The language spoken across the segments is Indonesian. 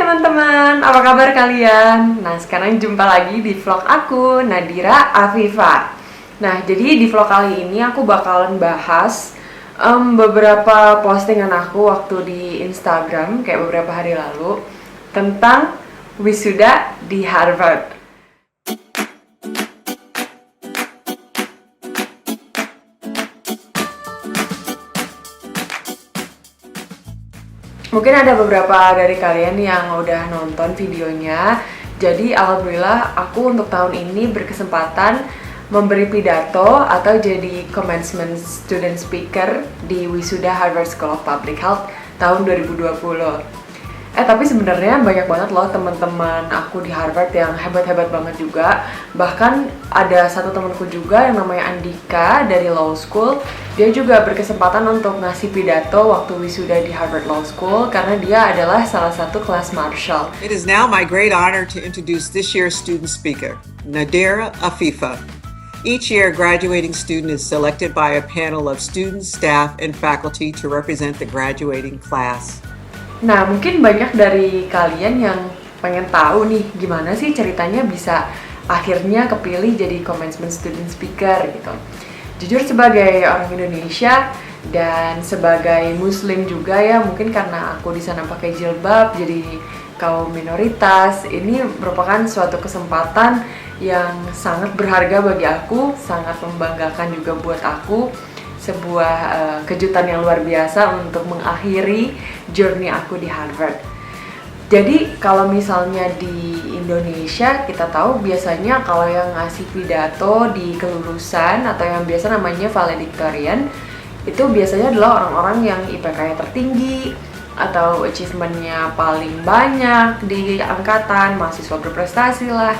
teman-teman, apa kabar kalian? Nah, sekarang jumpa lagi di vlog aku, Nadira Afifa. Nah, jadi di vlog kali ini aku bakalan bahas beberapa postingan aku waktu di Instagram, kayak beberapa hari lalu, tentang wisuda di Harvard. Mungkin ada beberapa dari kalian yang udah nonton videonya. Jadi alhamdulillah aku untuk tahun ini berkesempatan memberi pidato atau jadi commencement student speaker di wisuda Harvard School of Public Health tahun 2020. Tapi sebenarnya banyak banget loh teman-teman aku di Harvard yang hebat-hebat banget juga. Bahkan ada satu temanku juga yang namanya Andika dari Law School. Dia juga berkesempatan untuk ngasih pidato waktu wisuda di Harvard Law School karena dia adalah salah satu kelas Marshall. It is now my great honor to introduce this year's student speaker, Nadira Afifa. Each year, a graduating student is selected by a panel of students, staff, and faculty to represent the graduating class. Nah, mungkin banyak dari kalian yang pengen tahu nih gimana sih ceritanya bisa akhirnya kepilih jadi commencement student speaker gitu. Jujur sebagai orang Indonesia dan sebagai Muslim juga ya, mungkin karena aku di sana pakai jilbab jadi kaum minoritas, ini merupakan suatu kesempatan yang sangat berharga bagi aku, sangat membanggakan juga buat aku. Sebuah kejutan yang luar biasa untuk mengakhiri journey aku di Harvard. Jadi kalau misalnya di Indonesia kita tahu biasanya kalau yang ngasih pidato di kelulusan atau yang biasa namanya valedictorian itu biasanya adalah orang-orang yang IPK-nya tertinggi atau achievement-nya paling banyak di angkatan, mahasiswa berprestasi lah.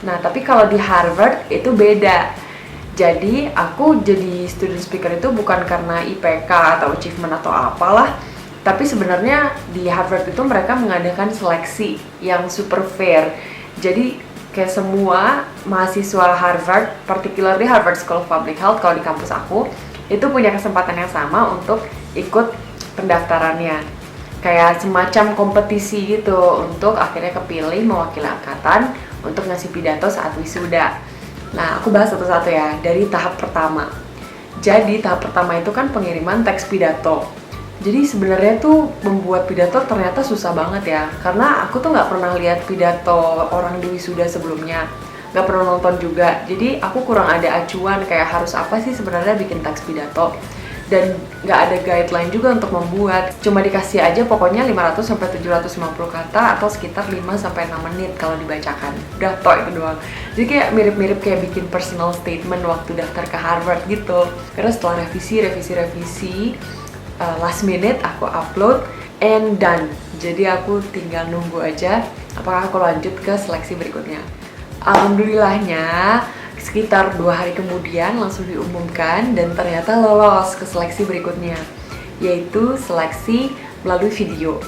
Nah, tapi kalau di Harvard itu beda. Jadi aku jadi student speaker itu bukan karena IPK atau achievement atau apalah, tapi sebenarnya di Harvard itu mereka mengadakan seleksi yang super fair. Jadi kayak semua mahasiswa Harvard, particularly Harvard School of Public Health kalau di kampus aku, itu punya kesempatan yang sama untuk ikut pendaftarannya. Kayak semacam kompetisi gitu untuk akhirnya kepilih mewakili angkatan untuk ngasih pidato saat wisuda. Nah, aku bahas satu-satu ya, dari tahap pertama. Jadi, tahap pertama itu kan pengiriman teks pidato. Jadi sebenarnya tuh membuat pidato ternyata susah banget ya. Karena aku tuh nggak pernah lihat pidato orang di wisuda sebelumnya. Nggak pernah nonton juga. Jadi aku kurang ada acuan kayak harus apa sih sebenarnya bikin teks pidato. Dan nggak ada guideline juga untuk membuat. Cuma dikasih aja pokoknya 500-750 kata atau sekitar 5-6 menit kalau dibacakan. Udah toh itu doang. Jadi kayak mirip-mirip kayak bikin personal statement waktu daftar ke Harvard gitu. Karena setelah revisi, last minute aku upload and done. Jadi aku tinggal nunggu aja apakah aku lanjut ke seleksi berikutnya. Alhamdulillahnya sekitar 2 hari kemudian langsung diumumkan dan ternyata lolos ke seleksi berikutnya, yaitu seleksi melalui video.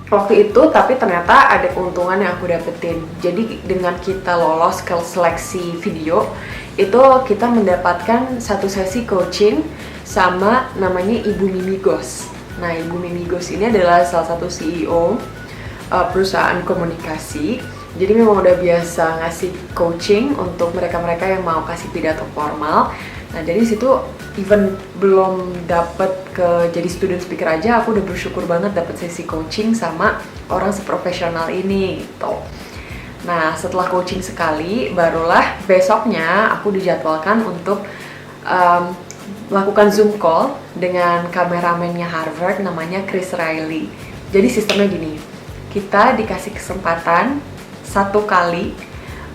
Waktu itu tapi ternyata ada keuntungan yang aku dapetin. Jadi dengan kita lolos ke seleksi video, itu kita mendapatkan satu sesi coaching sama namanya Ibu Mimi Gos. Nah, Ibu Mimi Gos ini adalah salah satu CEO perusahaan komunikasi. Jadi memang udah biasa ngasih coaching untuk mereka-mereka yang mau kasih pidato formal. Nah, dari situ even belum dapet ke jadi student speaker aja, aku udah bersyukur banget dapet sesi coaching sama orang seprofesional ini gitu. Nah, setelah coaching sekali, barulah besoknya aku dijadwalkan untuk melakukan Zoom call dengan kameramennya Harvard namanya Chris Riley. Jadi sistemnya gini, kita dikasih kesempatan 1 kali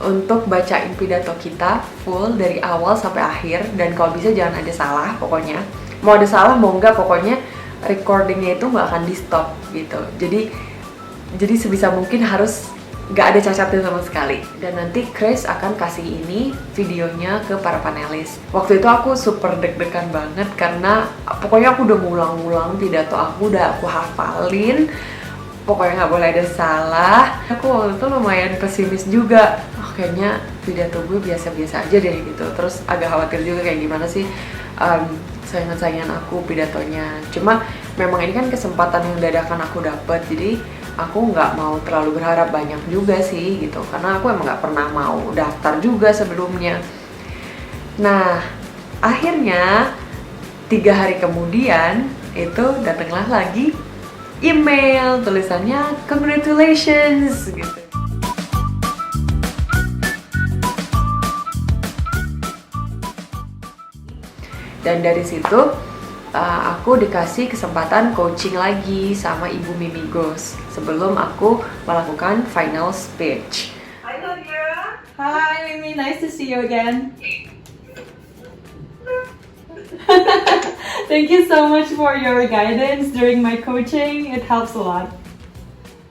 untuk bacain pidato kita full dari awal sampai akhir, dan kalau bisa jangan ada salah pokoknya. Mau ada salah mau enggak, pokoknya recordingnya itu nggak akan di stop gitu. Jadi sebisa mungkin harus nggak ada cacatnya sama sekali. Dan nanti Chris akan kasih ini videonya ke para panelis. Waktu itu aku super deg-degan banget karena pokoknya aku udah ngulang-ngulang pidato aku, udah aku hafalin. Pokoknya nggak boleh ada salah. Aku waktu itu lumayan pesimis juga. Kayaknya pidato gue biasa-biasa aja deh gitu. Terus agak khawatir juga kayak gimana sih saingan-saingan aku pidatonya. Cuma memang ini kan kesempatan yang dadakan aku dapat, jadi aku nggak mau terlalu berharap banyak juga sih gitu, karena aku emang nggak pernah mau daftar juga sebelumnya. Nah, akhirnya 3 hari kemudian itu datanglah lagi email tulisannya congratulations gitu. Dan dari situ aku dikasih kesempatan coaching lagi sama Ibu Mimi Ghost sebelum aku melakukan final speech. Hi Nadia. Hi Mimi, nice to see you again. Thank you so much for your guidance during my coaching. It helps a lot.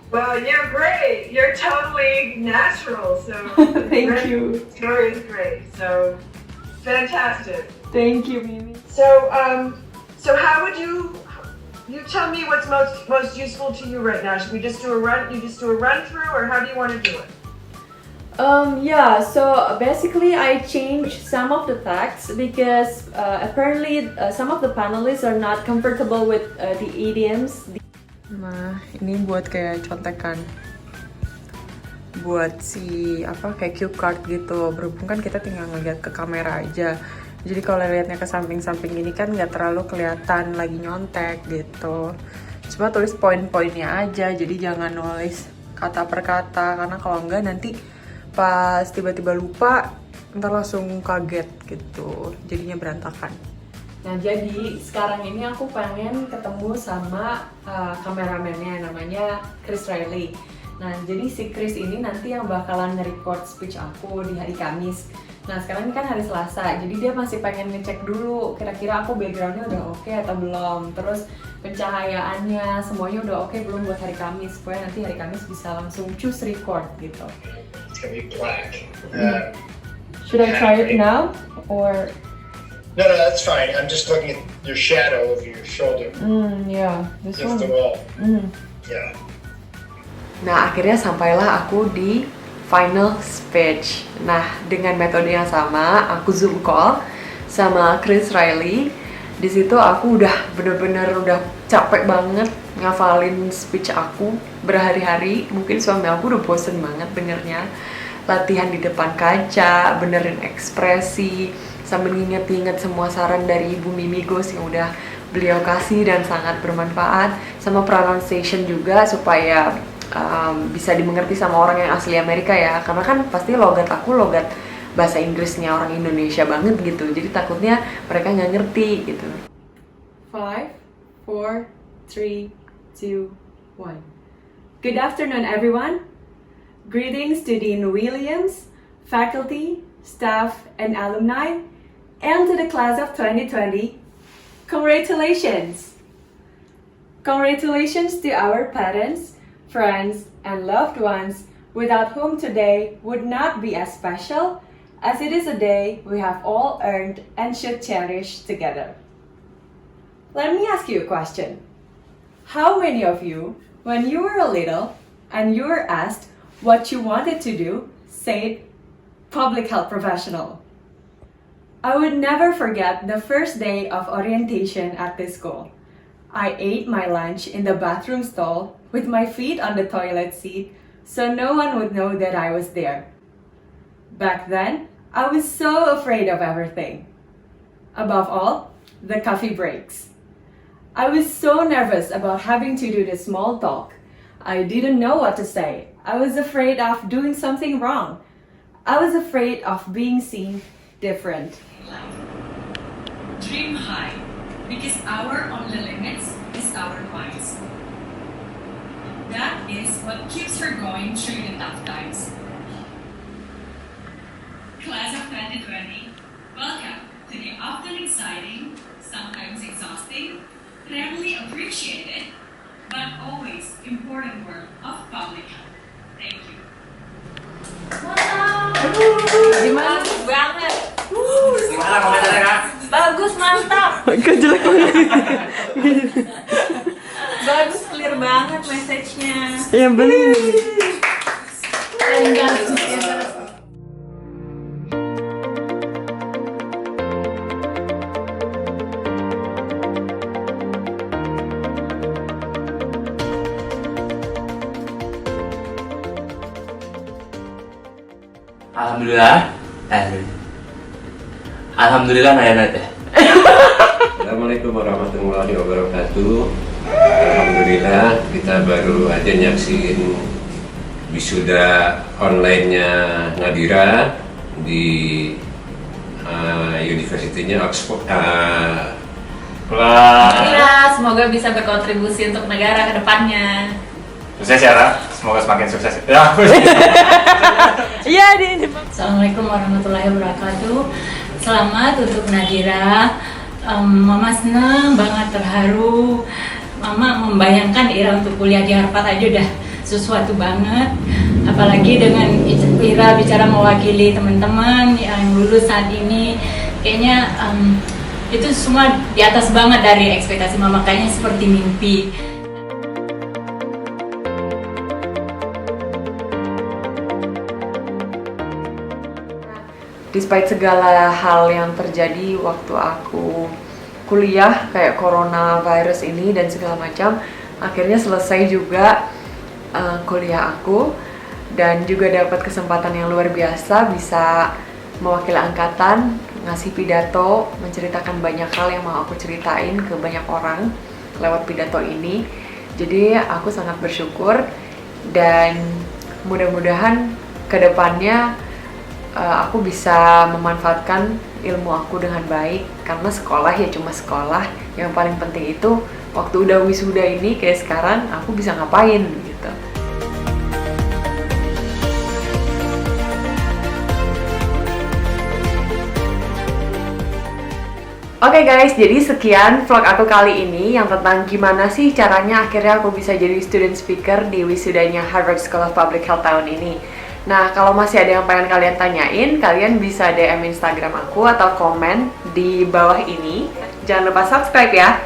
Well, you're great. You're totally natural. So Thank you. Story is great. So fantastic. Thank you, Mimi. So how would you tell me what's most useful to you right now? Should we just do a run? You just do a run through, or how do you want to do it? Yeah, so basically I changed some of the facts because apparently some of the panelists are not comfortable with the idioms. Nah, ini buat kayak contekan buat si kayak cue card gitu. Berhubung kan kita tinggal ngeliat ke kamera aja, jadi kalau liatnya ke samping-samping ini kan nggak terlalu kelihatan lagi nyontek gitu. Cuma tulis poin-poinnya aja, jadi jangan nulis kata per kata, karena kalau enggak nanti pas tiba-tiba lupa ntar langsung kaget gitu, jadinya berantakan. Nah, jadi sekarang ini aku pengen ketemu sama kameramennya, namanya Chris Riley. Nah, jadi si Chris ini nanti yang bakalan nge-record speech aku di hari Kamis. Nah, sekarang ini kan hari Selasa, jadi dia masih pengen ngecek dulu kira-kira aku backgroundnya udah oke atau belum, terus pencahayaannya semuanya udah oke belum buat hari Kamis, supaya nanti hari Kamis bisa langsung choose record gitu. It's gonna be black. Should I try it now or? No, that's fine. I'm just looking at your shadow over your shoulder Yeah, this against the one. wall. Mm. Yeah. Nah, akhirnya sampailah aku di final speech. Nah, dengan metode yang sama, aku Zoom call sama Chris Riley. Di situ aku udah bener-bener udah capek banget ngafalin speech aku berhari-hari. Mungkin suami aku udah bosen banget dengernya. Latihan di depan kaca, benerin ekspresi, sambil nginget-nginget semua saran dari Ibu Mimi Ghost yang udah beliau kasih dan sangat bermanfaat. Sama pronunciation juga supaya bisa dimengerti sama orang yang asli Amerika ya. Karena kan pasti logat aku logat bahasa Inggrisnya orang Indonesia banget gitu. Jadi takutnya mereka nggak ngerti gitu. 5, 4, 3, 2, 1. Good afternoon, everyone. Greetings to Dean Williams, faculty, staff, and alumni, and to the class of 2020. Congratulations! Congratulations to our parents, friends, and loved ones, without whom today would not be as special, as it is a day we have all earned and should cherish together. Let me ask you a question. How many of you, when you were little and you were asked what you wanted to do, said public health professional? I would never forget the first day of orientation at this school. I ate my lunch in the bathroom stall with my feet on the toilet seat so no one would know that I was there. Back then, I was so afraid of everything. Above all, the coffee breaks. I was so nervous about having to do the small talk. I didn't know what to say. I was afraid of doing something wrong. I was afraid of being seen different. Dream high, because our only limits is our minds. That is what keeps her going through the tough times. Class of 2020, welcome to the often exciting, sometimes exhausting, rarely appreciated, but always important work of public health. Thank you. Gimana? Bagus banget. Gimana komentarnya, Kak? Bagus, mantap. Agak jelek banget. Bagus, clear banget message-nya. Ya bener. Alhamdulillah. Alhamdulillah Nayana teh. Assalamualaikum warahmatullahi wabarakatuh. Alhamdulillah kita baru aja nyaksin wisuda online-nya Nadira di Universitinya Oxford. Alhamdulillah, semoga bisa berkontribusi untuk negara ke depannya. Sukses ya, Ra. Semoga semakin sukses. Ya. Iya, di Assalamualaikum warahmatullahi wabarakatuh. Selamat untuk Nadira. Mama senang banget, terharu. Mama membayangkan Ira untuk kuliah di Harvard aja udah sesuatu banget. Apalagi dengan Ira bicara mewakili teman-teman yang lulus saat ini, kayaknya itu semua di atas banget dari ekspektasi Mama, kayaknya seperti mimpi. Despite segala hal yang terjadi waktu aku kuliah kayak coronavirus ini dan segala macam, akhirnya selesai juga kuliah aku dan juga dapat kesempatan yang luar biasa bisa mewakili angkatan, ngasih pidato, menceritakan banyak hal yang mau aku ceritain ke banyak orang lewat pidato ini. Jadi aku sangat bersyukur dan mudah-mudahan kedepannya aku bisa memanfaatkan ilmu aku dengan baik, karena sekolah ya cuma sekolah. Yang paling penting itu waktu udah wisuda ini kayak sekarang aku bisa ngapain gitu. Oke guys, jadi sekian vlog aku kali ini yang tentang gimana sih caranya akhirnya aku bisa jadi student speaker di wisudanya Harvard School of Public Health tahun ini. Nah, kalau masih ada yang pengen kalian tanyain, kalian bisa DM Instagram aku atau komen di bawah ini. Jangan lupa subscribe ya!